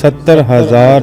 70,000